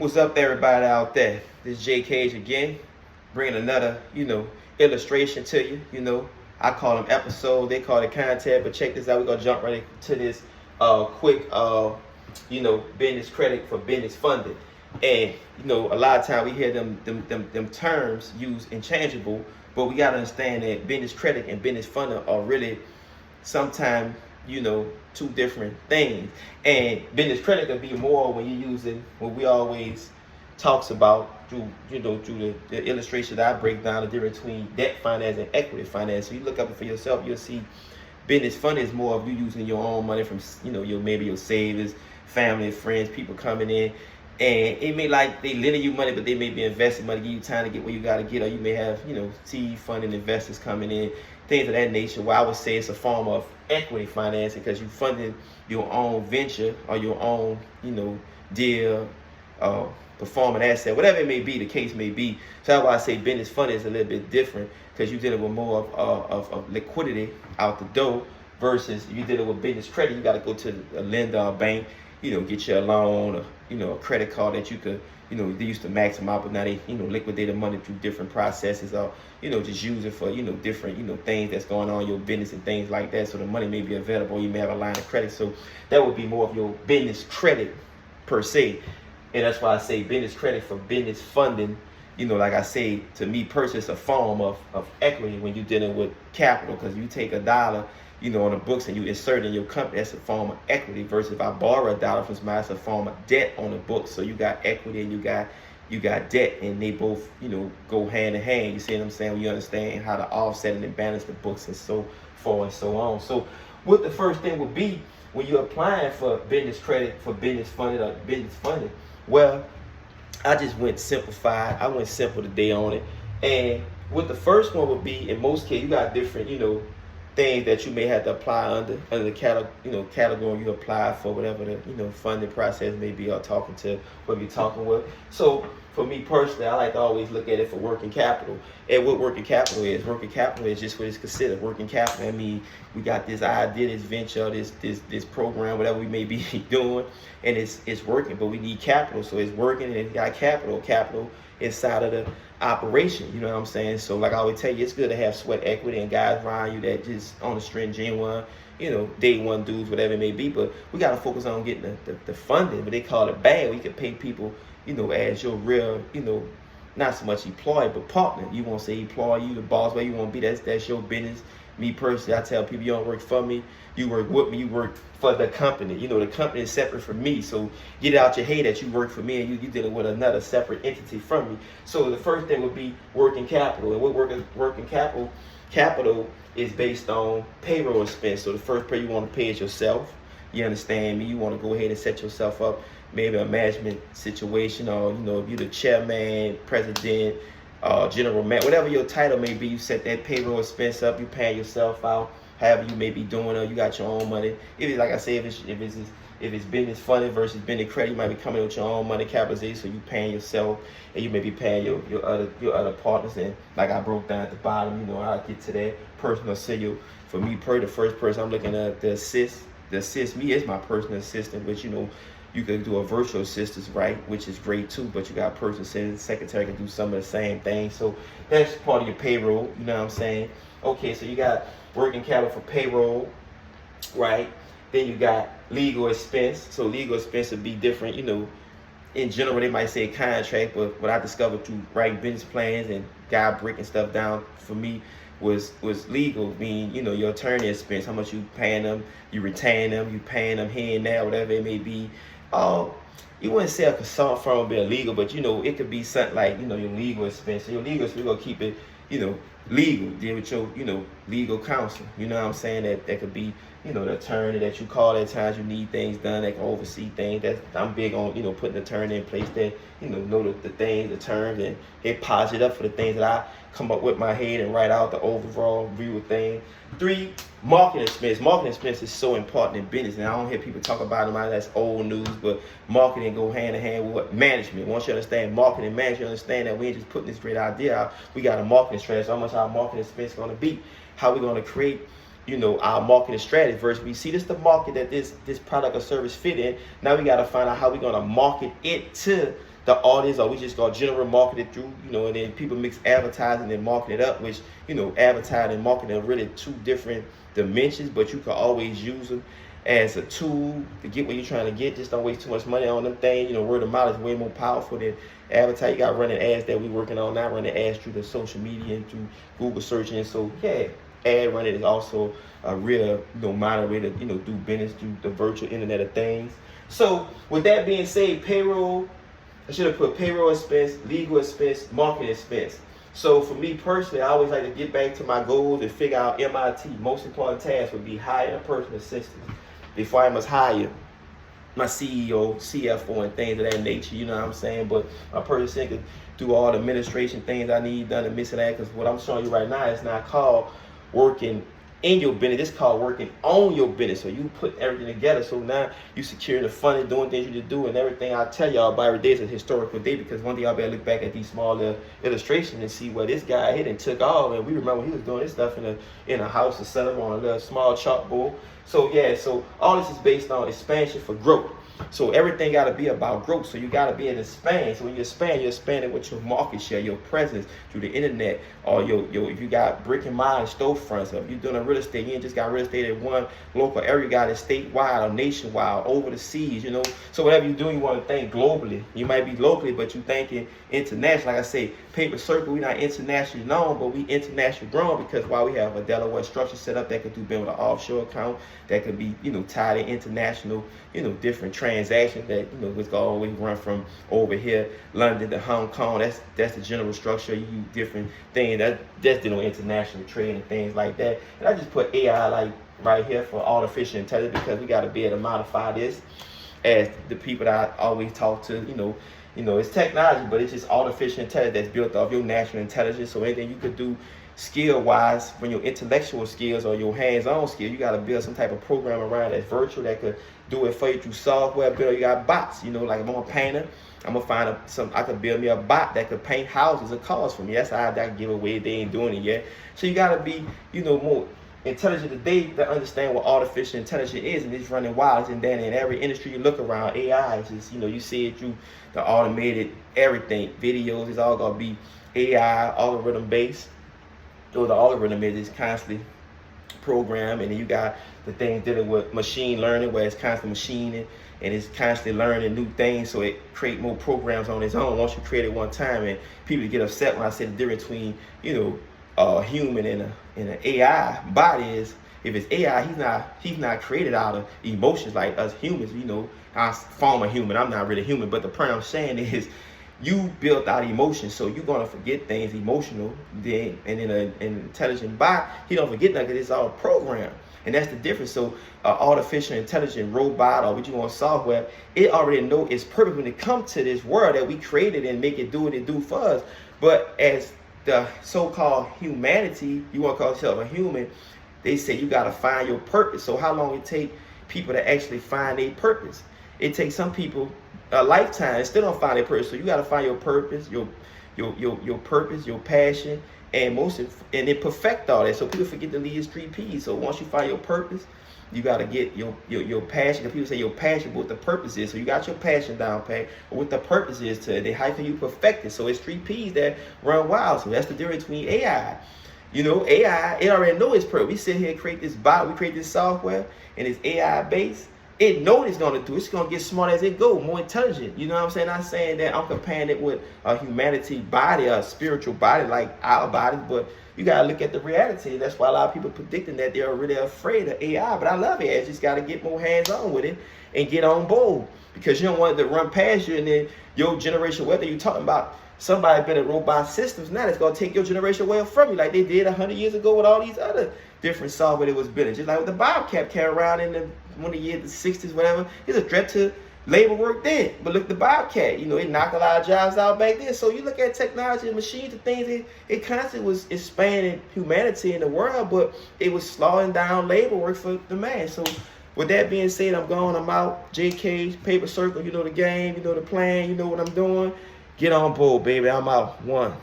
What's up, everybody out there? This is Jay Cage again, bringing another, illustration to you. I call them episodes, they call it content, but check this out. We're gonna jump right into this quick, business credit for business funding. And a lot of time we hear them terms used interchangeable, but we gotta understand that business credit and business funding are really sometimes two different things. And business credit can be more when you're using what we always talks about through the illustration that I break down the difference between debt finance and equity finance. So you look up it for yourself, you'll see business funding is more of you using your own money from your savings, family, friends, people coming in. And it may like they lending you money, but they may be investing money, give you time to get where you got to get, or you may have, seed funding investors coming in, things of that nature. Where I would say it's a form of equity financing because you funding your own venture or your own, deal, performing asset, whatever it may be, the case may be. So that's why I say business funding is a little bit different because you're dealing with more of liquidity out the door versus if you're dealing with business credit, you got to go to a lender or bank, get you a loan or, a credit card that you could, they used to max them out, but now they, liquidate the money through different processes or, just use it for, different, things that's going on in your business and things like that. So the money may be available. You may have a line of credit. So that would be more of your business credit per se. And that's why I say business credit for business funding. Like I say, to me personally, it's a form of equity when you're dealing with capital because you take $1, on the books and you insert in your company, that's a form of equity versus if I borrow $1 from somebody, it's a form of debt on the books. So you got equity and you got debt and they both, go hand in hand. You see what I'm saying? When you understand how to offset and balance the books and so forth and so on. So what the first thing would be when you're applying for business credit for business funding or business funding, well, I just went simplified. I went simple today on it. And what the first one would be, in most cases, you got different, things that you may have to apply under the category you apply for, whatever the funding process may be, or talking to whoever you're talking with. So for me personally, I like to always look at it for working capital. And what working capital is just what it's considered. Working capital, I mean, we got this idea, this venture, this program, whatever we may be doing, and it's working, but we need capital. So it's working and it got capital inside of the operation, you know what I'm saying? So like I always tell you, it's good to have sweat equity and guys around you that just on the string genuine, day one dudes, whatever it may be. But we got to focus on getting the funding, but they call it bad. We can pay people, as your real, not so much employee, but partner. You won't say employee, you the boss, where you want to be. That's your business. Me personally, I tell people you don't work for me, you work with me, you work for the company. The company is separate from me. So get it out your head that you work for me and you dealing with another separate entity from me. So the first thing would be working capital. And what working capital is based on payroll expense. So the first pay you want to pay is yourself. You understand me? You want to go ahead and set yourself up, maybe a management situation, or if you're the chairman, president, general man, whatever your title may be, you set that payroll expense up, you paying yourself out, however you may be doing it, you got your own money. If it's like I say, if it's business funding versus business credit, you might be coming with your own money capitalization, so you paying yourself, and you may be paying your other partners. And like I broke down at the bottom, I'll get to that personal assistant. For me, the first person I'm looking at to assist me is my personal assistant, which you can do a virtual assistant, right, which is great too, but you got a personal assistant, secretary can do some of the same things. So that's part of your payroll, you know what I'm saying? Okay, so you got working capital for payroll, right? Then you got legal expense. So legal expense would be different, in general they might say contract, but what I discovered through writing business plans and guide breaking stuff down for me was legal, meaning, your attorney expense, how much you paying them, you retain them, you paying them here and there, whatever it may be. You wouldn't say a consultant firm would be illegal, but it could be something like, your legal expense. So your legal expense, we're gonna keep it, legal, deal with your, legal counsel. You know what I'm saying? That could be, the attorney that you call at times you need things done, that can oversee things. I'm big on, putting an attorney in place that, know the things, the terms, and it polish it up for the things that I come up with my head and write out the overall view of things. 3, marketing expense. Marketing expense is so important in business, and I don't hear people talk about it. That's old news, but marketing go hand in hand with what? Management. Once you understand marketing and management, you understand that we ain't just putting this great idea out. We got a marketing strategy. So how much our marketing expense is going to be? How we going to create our marketing strategy versus we see this the market that this product or service fit in. Now we got to find out how we're going to market it to the audience, or we just gonna general market it through, you know, and then people mix advertising and marketing it up, which, you know, advertising and marketing are really two different dimensions, but you can always use them as a tool to get what you're trying to get. Just don't waste too much money on them things. You know, word of mouth is way more powerful than advertising. You got running ads that we working on now, running ads through the social media and through Google searching. So yeah, ad running is also a real, you know, minor way to, you know, do business through the virtual internet of things. So with that being said, payroll, I should have put payroll expense, legal expense, marketing expense. So for me personally, I always like to get back to my goals and figure out MIT. Most important task would be hiring a personal assistant before I must hire my CEO, CFO, and things of that nature. You know what I'm saying? But my personal assistant could do all the administration things I need done and missing that, because what I'm showing you right now is not called working in your business, it's called working on your business. So you put everything together. So now you secure the funding, doing things you need to do, and everything I tell y'all about every day is a historical day, because one day y'all better look back at these small illustrations and see where this guy hit and took off. And we remember he was doing this stuff in a house and set up on a little small chalkboard. So yeah, so all this is based on expansion for growth. So everything got to be about growth. So you got to be able to expand. So when you expand, you're expanding with your market share, your presence through the internet, or your if you got brick and mortar storefronts, or if you're doing a real estate, you ain't just got real estate in one local area, you got it statewide or nationwide, over the seas, you know. So whatever you do, you want to think globally. You might be locally, but you thinking international. Like I say, Paper Circle, we not internationally known, but we internationally grown, because while we have a Delaware structure set up that could do business with an offshore account, that could be, you know, tied in international, you know, different transactions that, you know, was gonna always run from over here, London to Hong Kong. That's the general structure. You use different things that's dealing with international trade and things like that. And I just put AI like right here for artificial intelligence, because we got to be able to modify this as the people that I always talk to. You know, it's technology, but it's just artificial intelligence that's built off your natural intelligence. So anything you could do skill-wise, from your intellectual skills or your hands-on skills, you got to build some type of program around that's virtual that could do it for you through software. Build, you got bots. You know, like if I'm a painter, I'm gonna find I could build me a bot that could paint houses or cars for me. That's how I give away. They ain't doing it yet. So you got to be, you know, more intelligent today to understand what artificial intelligence is, and it's running wild. And then in every industry you look around, AI is just, you know, you see it through the automated everything, videos. It's all gonna be AI, algorithm based. So the algorithm is constantly programmed, and then you got the things dealing with machine learning, where it's constantly machining and it's constantly learning new things, so it create more programs on its own once you create it one time. And people get upset when I say the difference between, you know, a human and an AI body is, if it's AI, he's not created out of emotions like us humans. You know, I form a human. I'm not really human, but the point I'm saying is, you built out emotions, so you're gonna forget things emotional. Then, and in an intelligent bot, he don't forget that, because it's all programmed, and that's the difference. So, artificial intelligent robot, or what you want, software, it already know its purpose when it comes to this world that we created and make it do what it do for us. But as the so-called humanity, you want to call yourself a human, they say you got to find your purpose. So how long it take people to actually find their purpose? It takes some people a lifetime and still don't find their purpose. So you got to find your purpose, your purpose, your passion, and then perfect all that. So people forget to lead 3 P's. So once you find your purpose, you got to get your passion. People say your passion, what the purpose is. So you got your passion down pat, or what the purpose is to it. Then how can you perfect it? So it's 3 P's that run wild. So that's the difference between AI. You know, AI, it already know its purpose. We sit here and create this bot, we create this software, and it's AI based. It know what it's gonna do. It's gonna get smart as it go, more intelligent. You know what I'm saying? I'm saying that I'm comparing it with a humanity body, a spiritual body like our body, but you gotta look at the reality. That's why a lot of people predicting that they're really afraid of AI. But I love it. I just gotta get more hands-on with it and get on board, because you don't want it to run past you, and then your generation, whether you're talking about somebody building robot systems, now it's gonna take your generation away from you, like they did 100 years ago with all these other different software that was built. Just like with the Bobcat came around in the years, the 60s, whatever. It's a threat to labor work then. But look, the Bobcat, you know, it knocked a lot of jobs out back then. So you look at technology and machines and things, it constantly was expanding humanity in the world, but it was slowing down labor work for the man. So with that being said, I'm gone, I'm out. JK, Paper Circle, you know the game, you know the plan, you know what I'm doing. Get on board, baby. I'm out. One.